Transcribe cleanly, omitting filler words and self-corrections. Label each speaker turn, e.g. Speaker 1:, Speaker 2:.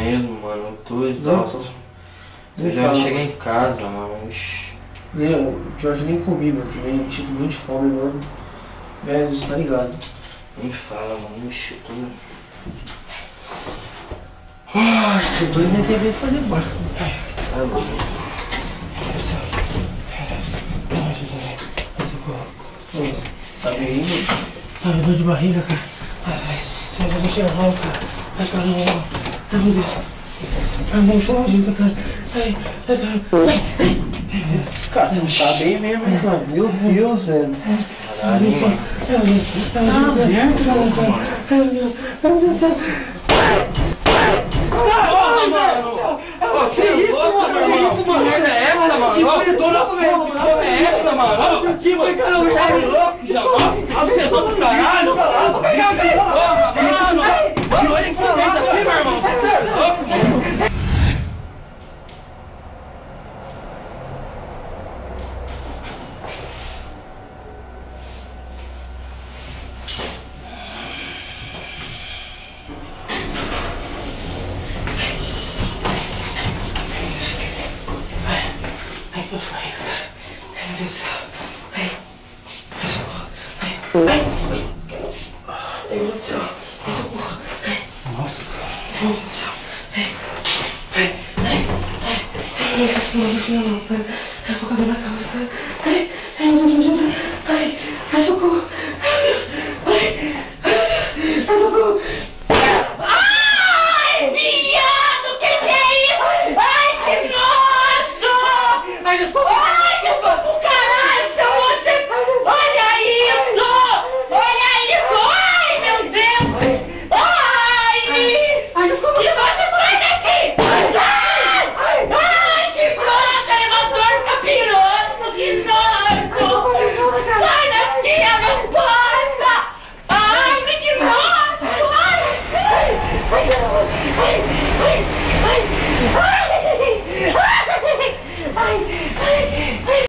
Speaker 1: mesmo, mano. Eu tô exausto. Eu já cheguei em casa, mano.
Speaker 2: Eu pior que nem comi, mano. Também me sinto muito de fome, mano. Velho, você tá ligado?
Speaker 1: Nem fala, mano. Ixi, tô...
Speaker 2: Ai, tô doido na TV fazer barco.
Speaker 1: Tá louco.
Speaker 2: Tá bem, mano? Ai, eu dor de barriga, cara. Ai, sai, vai cheirar mal, cara. Ai, caramba. Ai, meu Deus. Ai, meu Deus, só ajuda, cara. Ai, cara. Cara, você não tá bem mesmo, cara. Meu Deus, velho.
Speaker 1: Caralho, mano.
Speaker 2: Tá aberto, mano. Ai, meu Deus.
Speaker 1: Caramba, mano! Que isso, mano? Que isso, mano? Que merda é essa, mano? Que porra é essa, mano? Olha aqui, mano. Caramba, tá louco já? Nossa, você é só do caralho! Porra, mano! E olha que você fez aqui, meu irmão! Você é louco, mano!
Speaker 2: Ai, Deus, ai, meu Deus do céu. Ai, socorro. Ai, meu Deus do céu. Ai, socorro. Nossa. Ai, meu Deus do céu. Nossa senhora, deixa eu não, cara. Ai, focado na causa, cara. Ai, meu Deus, me ajuda. Ai, socorro. Ai, meu Deus. Ai, socorro.
Speaker 3: Ai, viado, que é isso? Ai, que nojo!
Speaker 2: Ai, desculpa.
Speaker 3: Ai, desculpa o caralho, seu você! Olha isso! Olha isso! Ai, meu Deus! Ai!
Speaker 2: Desculpa.
Speaker 3: Que nojo, sai daqui! Sai! Ai, que nojo! Elevador tá pirando! Que nojo! Sai daqui, abre a porta! Ai, que nojo! Ai! Ai! Ai! Ai! Ai!